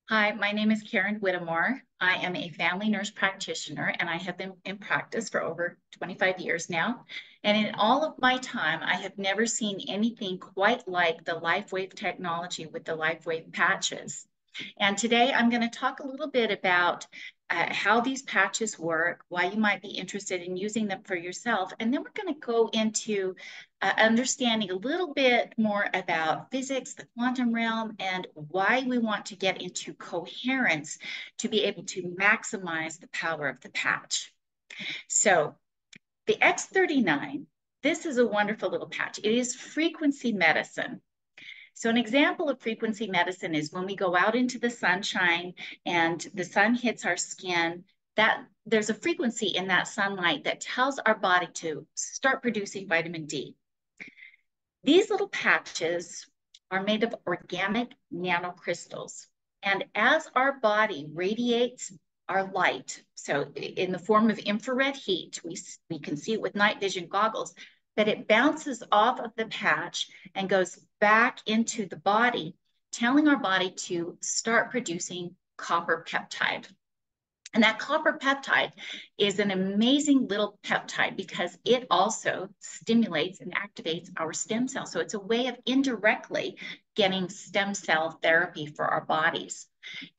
Hi, my name is Karen Whittemore. I am a family nurse practitioner and I have been in practice for over 25 years now. And in all of my time, I have never seen anything quite like the LifeWave technology with the LifeWave patches. And today I'm going to talk a little bit about how these patches work, why you might be interested in using them for yourself. And then we're going to go into understanding a little bit more about physics, the quantum realm, and why we want to get into coherence to be able to maximize the power of the patch. So the X39, this is a wonderful little patch. It is frequency medicine. So an example of frequency medicine is when we go out into the sunshine and the sun hits our skin, that there's a frequency in that sunlight that tells our body to start producing vitamin D. These little patches are made of organic nanocrystals. And as our body radiates our light, so in the form of infrared heat, we can see it with night vision goggles, but it bounces off of the patch and goes back into the body, telling our body to start producing copper peptide. And that copper peptide is an amazing little peptide because it also stimulates and activates our stem cells. So it's a way of indirectly getting stem cell therapy for our bodies.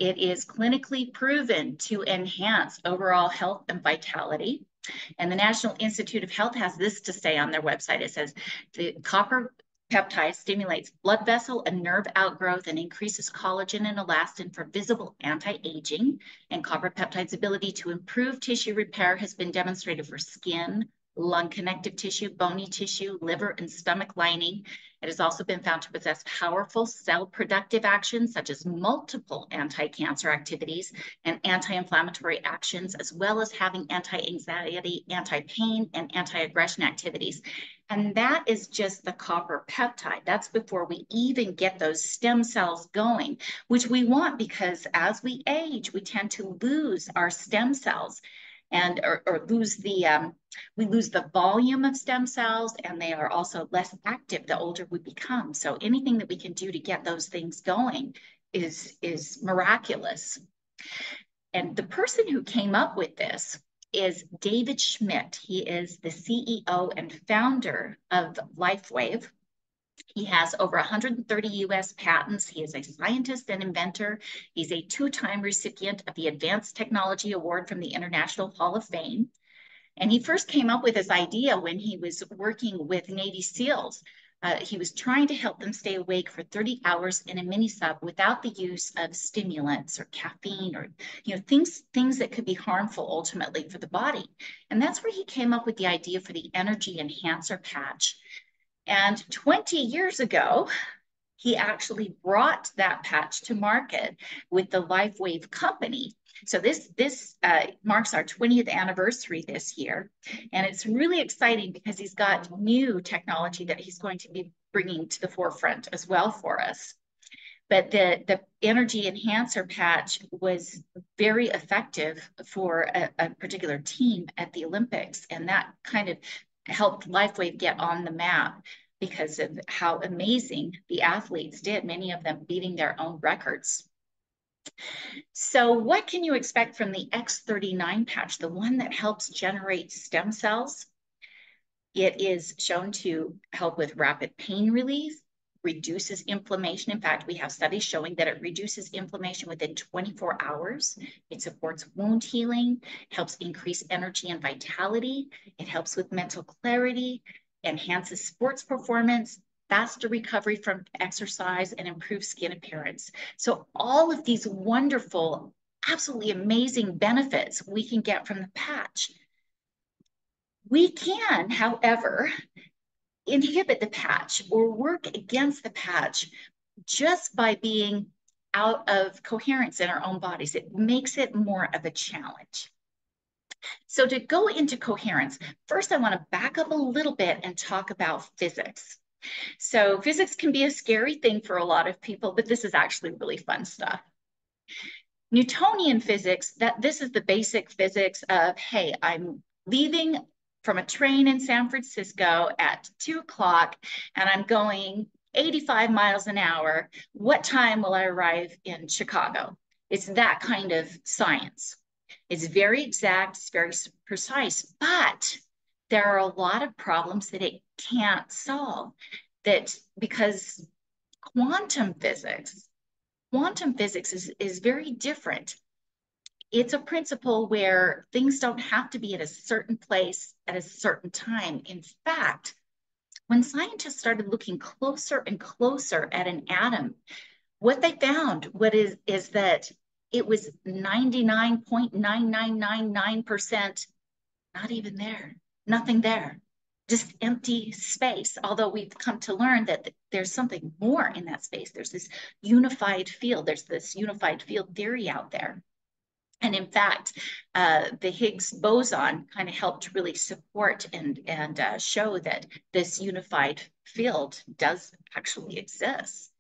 It is clinically proven to enhance overall health and vitality. And the National Institute of Health has this to say on their website. It says the copper peptide stimulates blood vessel and nerve outgrowth and increases collagen and elastin for visible anti-aging. And copper peptide's ability to improve tissue repair has been demonstrated for skin, lung connective tissue, bony tissue, liver, and stomach lining. It has also been found to possess powerful cell productive actions such as multiple anti-cancer activities and anti-inflammatory actions, as well as having anti-anxiety, anti-pain, and anti-aggression activities. And that is just the copper peptide. That's before we even get those stem cells going, which we want because as we age, we tend to lose our stem cells and or lose the we lose the volume of stem cells, and they are also less active the older we become. So anything that we can do to get those things going is miraculous. And the person who came up with this is David Schmidt. He is the CEO and founder of LifeWave. He has over 130 US patents. He is a scientist and inventor. He's a two-time recipient of the Advanced Technology Award from the International Hall of Fame. And he first came up with this idea when he was working with Navy SEALs. He was trying to help them stay awake for 30 hours in a mini sub without the use of stimulants or caffeine or things that could be harmful ultimately for the body. And that's where he came up with the idea for the energy enhancer patch. And 20 years ago, he actually brought that patch to market with the LifeWave company. So this marks our 20th anniversary this year. And it's really exciting because he's got new technology that he's going to be bringing to the forefront as well for us. But the energy enhancer patch was very effective for a particular team at the Olympics. And that kind of helped LifeWave get on the map because of how amazing the athletes did, many of them beating their own records. So what can you expect from the X39 patch, the one that helps generate stem cells? It is shown to help with rapid pain relief, reduces inflammation. In fact, we have studies showing that it reduces inflammation within 24 hours. It supports wound healing, helps increase energy and vitality. It helps with mental clarity, enhances sports performance, faster recovery from exercise, and improves skin appearance. So all of these wonderful, absolutely amazing benefits we can get from the patch. We can, however, inhibit the patch or work against the patch just by being out of coherence in our own bodies. It makes it more of a challenge. So to go into coherence, first I want to back up a little bit and talk about physics. So physics can be a scary thing for a lot of people, but this is actually really fun stuff. Newtonian physics, this is the basic physics of, hey, I'm leaving from a train in San Francisco at 2 o'clock and I'm going 85 miles an hour. What time will I arrive in Chicago? It's that kind of science. It's very exact, it's very precise, but there are a lot of problems that it can't solve, that because quantum physics, quantum physics is very different. It's a principle where things don't have to be at a certain place at a certain time. In fact, when scientists started looking closer and closer at an atom, what they found is that it was 99.9999% not even there, nothing there, just empty space. Although we've come to learn that there's something more in that space. There's this unified field. There's this unified field theory out there. And in fact, the Higgs boson kind of helped really support and show that this unified field does actually exist.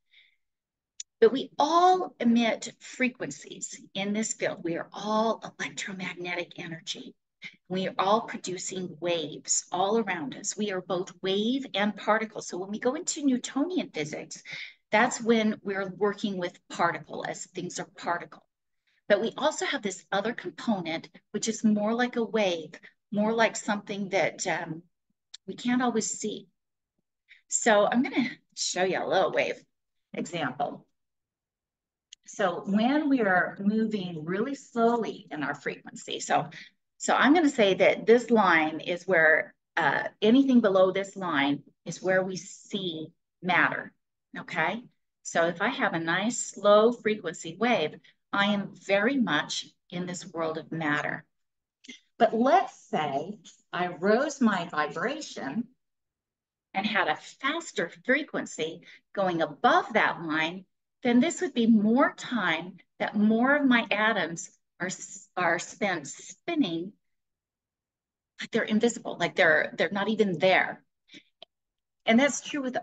But we all emit frequencies in this field. We are all electromagnetic energy. We are all producing waves all around us. We are both wave and particle. So when we go into Newtonian physics, that's when we're working with particle, as things are particle. But we also have this other component, which is more like a wave, more like something that we can't always see. So I'm going to show you a little wave example. So when we are moving really slowly in our frequency, so I'm going to say that this line is where anything below this line is where we see matter, okay? So if I have a nice low frequency wave, I am very much in this world of matter. But let's say I rose my vibration and had a faster frequency going above that line, then this would be more time that more of my atoms are spent spinning like they're invisible, like they're not even there. And that's true with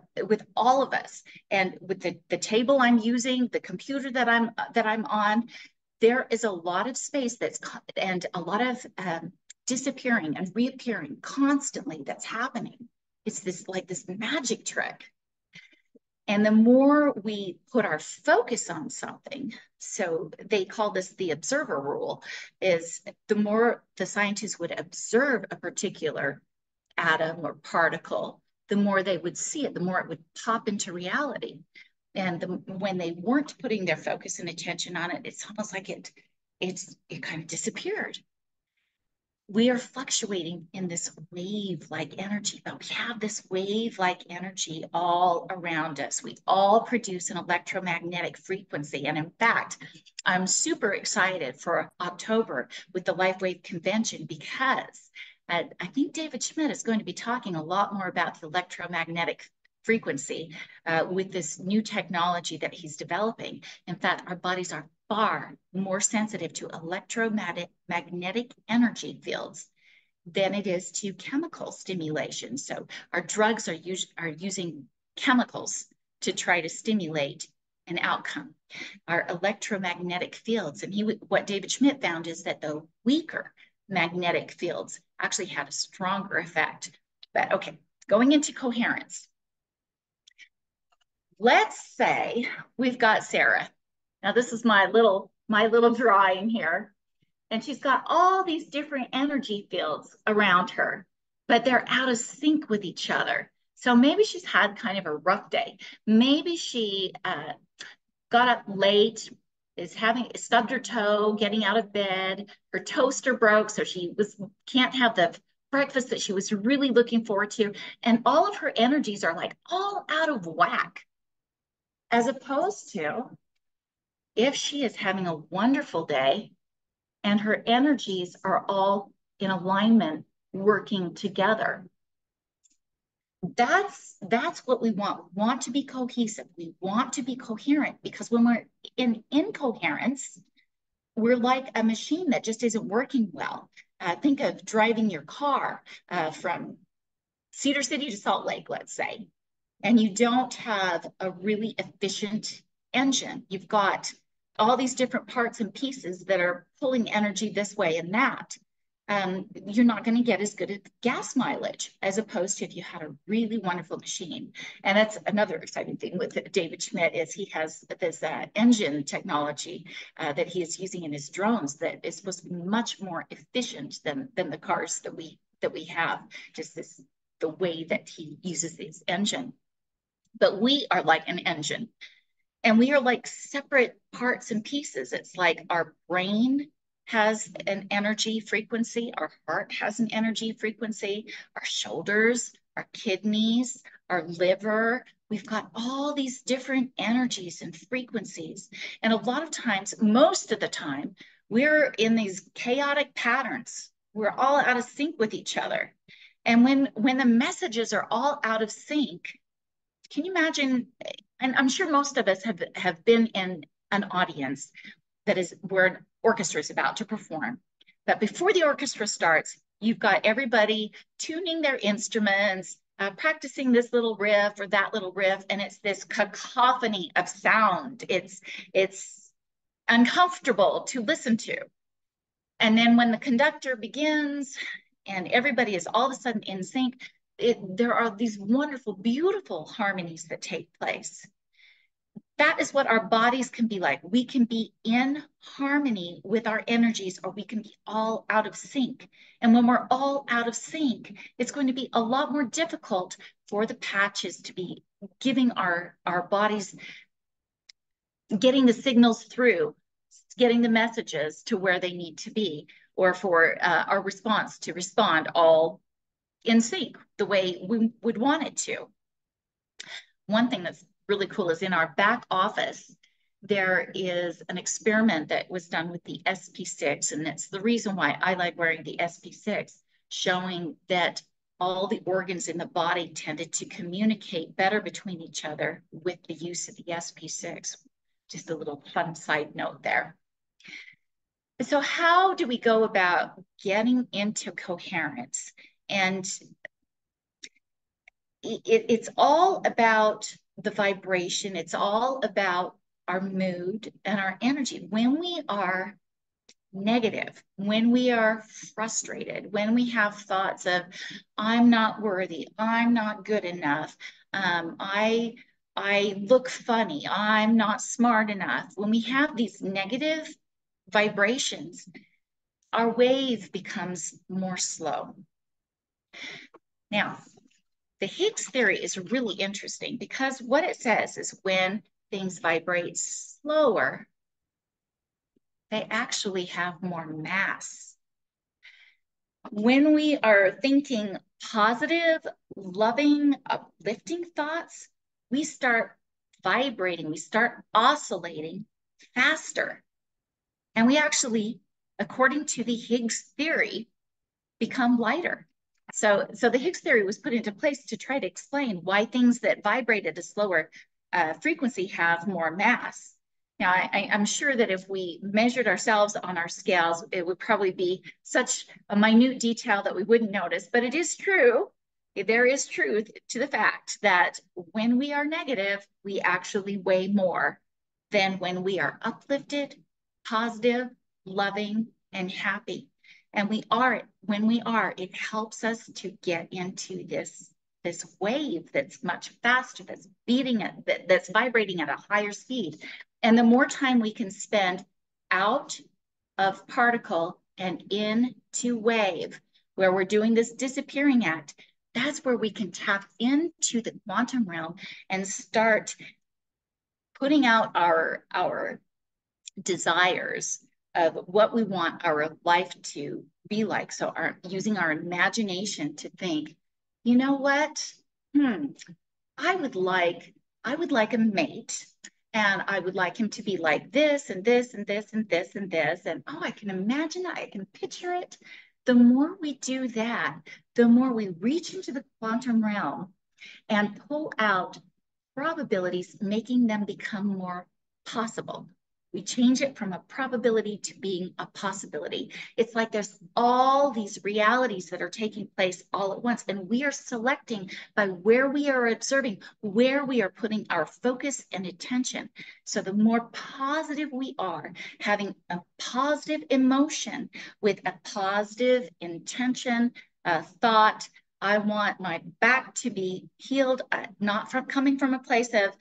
all of us. And with the table I'm using, the computer that I'm on, there is a lot of space and a lot of disappearing and reappearing constantly that's happening. It's this magic trick. And the more we put our focus on something, so they call this the observer rule, is the more the scientists would observe a particular atom or particle, the more they would see it, the more it would pop into reality. And when they weren't putting their focus and attention on it, it's almost like it kind of disappeared. We are fluctuating in this wave-like energy, but we have this wave-like energy all around us. We all produce an electromagnetic frequency. And in fact, I'm super excited for October with the LifeWave convention because I think David Schmidt is going to be talking a lot more about the electromagnetic frequency with this new technology that he's developing. In fact, our bodies are far more sensitive to electromagnetic energy fields than it is to chemical stimulation. So our drugs are using chemicals to try to stimulate an outcome. Our electromagnetic fields, and what David Schmidt found is that the weaker magnetic fields actually had a stronger effect. But okay, going into coherence. Let's say we've got Sarah. Now this is my little drawing here. And she's got all these different energy fields around her, but they're out of sync with each other. So maybe she's had kind of a rough day. Maybe she got up late, stubbed her toe, getting out of bed. Her toaster broke, so can't have the breakfast that she was really looking forward to. And all of her energies are like all out of whack. As opposed to if she is having a wonderful day and her energies are all in alignment, working together. That's what we want. We want to be cohesive. We want to be coherent, because when we're in incoherence, we're like a machine that just isn't working well. Think of driving your car from Cedar City to Salt Lake, let's say, and you don't have a really efficient engine. You've got all these different parts and pieces that are pulling energy this way and that. you're not going to get as good at gas mileage as opposed to if you had a really wonderful machine. And that's another exciting thing with David Schmidt is he has this engine technology that he is using in his drones that is supposed to be much more efficient than the cars that we have. Just this the way that he uses his engine. But we are like an engine. And we are like separate parts and pieces. It's like our brain has an energy frequency, our heart has an energy frequency, our shoulders, our kidneys, our liver. We've got all these different energies and frequencies. And a lot of times, most of the time, we're in these chaotic patterns. We're all out of sync with each other. And when the messages are all out of sync, can you imagine? And I'm sure most of us have been in an audience that is where an orchestra is about to perform. But before the orchestra starts, you've got everybody tuning their instruments, practicing this little riff or that little riff, and it's this cacophony of sound. It's uncomfortable to listen to. And then when the conductor begins and everybody is all of a sudden in sync, there are these wonderful, beautiful harmonies that take place. That is what our bodies can be like. We can be in harmony with our energies, or we can be all out of sync. And when we're all out of sync, it's going to be a lot more difficult for the patches to be giving our bodies, getting the signals through, getting the messages to where they need to be, or for our response to respond all in sync the way we would want it to. One thing that's really cool is in our back office, there is an experiment that was done with the SP6, and that's the reason why I like wearing the SP6, showing that all the organs in the body tended to communicate better between each other with the use of the SP6. Just a little fun side note there. So how do we go about getting into coherence? And it's all about the vibration. It's all about our mood and our energy. When we are negative, when we are frustrated, when we have thoughts of, I'm not worthy, I'm not good enough, I look funny, I'm not smart enough. When we have these negative vibrations, our wave becomes more slow. Now, the Higgs theory is really interesting because what it says is when things vibrate slower, they actually have more mass. When we are thinking positive, loving, uplifting thoughts, we start vibrating, we start oscillating faster. And we actually, according to the Higgs theory, become lighter. So the Higgs theory was put into place to try to explain why things that vibrate at a slower frequency have more mass. Now, I'm sure that if we measured ourselves on our scales, it would probably be such a minute detail that we wouldn't notice, but it is true. There is truth to the fact that when we are negative, we actually weigh more than when we are uplifted, positive, loving, and happy. And when we are, it helps us to get into this wave that's much faster, that's beating it, that's vibrating at a higher speed. And the more time we can spend out of particle and into wave, where we're doing this disappearing act, that's where we can tap into the quantum realm and start putting out our desires of what we want our life to be like. So using our imagination to think, you know what? I would like a mate, and I would like him to be like this and this and this and this and this. And oh, I can imagine that, I can picture it. The more we do that, the more we reach into the quantum realm and pull out probabilities, making them become more possible. We change it from a probability to being a possibility. It's like there's all these realities that are taking place all at once, and we are selecting by where we are observing, where we are putting our focus and attention. So the more positive we are, having a positive emotion with a positive intention, thought, I want my back to be healed, not from coming from a place of,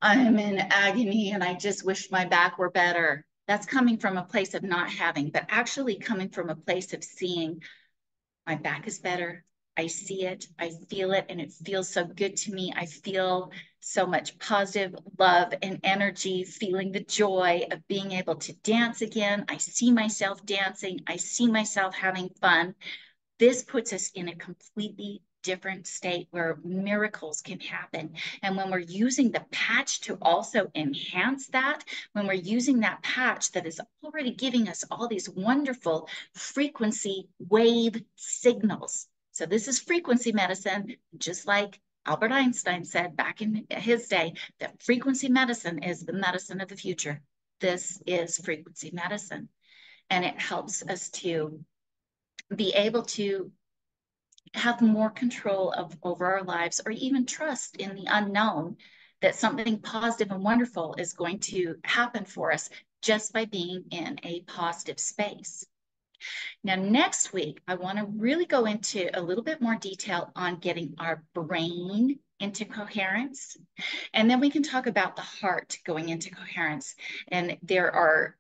I'm in agony and I just wish my back were better. That's coming from a place of not having, but actually coming from a place of seeing my back is better. I see it, I feel it, and it feels so good to me. I feel so much positive love and energy, feeling the joy of being able to dance again. I see myself dancing. I see myself having fun. This puts us in a completely different state where miracles can happen. And when we're using the patch to also enhance that, when we're using that patch that is already giving us all these wonderful frequency wave signals. So this is frequency medicine, just like Albert Einstein said back in his day, that frequency medicine is the medicine of the future. This is frequency medicine. And it helps us to be able to have more control over our lives, or even trust in the unknown that something positive and wonderful is going to happen for us just by being in a positive space. Now, next week, I want to really go into a little bit more detail on getting our brain into coherence. And then we can talk about the heart going into coherence. And there are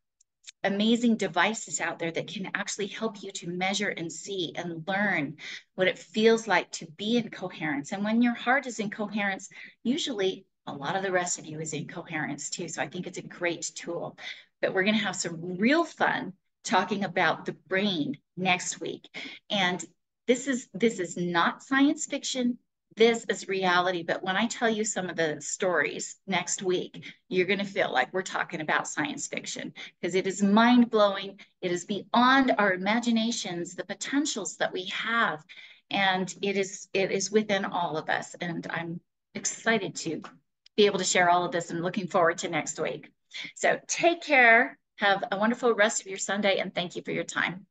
amazing devices out there that can actually help you to measure and see and learn what it feels like to be in coherence. And when your heart is in coherence, usually a lot of the rest of you is in coherence too. So I think it's a great tool. But we're going to have some real fun talking about the brain next week. And this is not science fiction. This is reality. But when I tell you some of the stories next week, you're going to feel like we're talking about science fiction, because it is mind-blowing. It is beyond our imaginations, the potentials that we have. And it is within all of us. And I'm excited to be able to share all of this and looking forward to next week. So take care. Have a wonderful rest of your Sunday, and thank you for your time.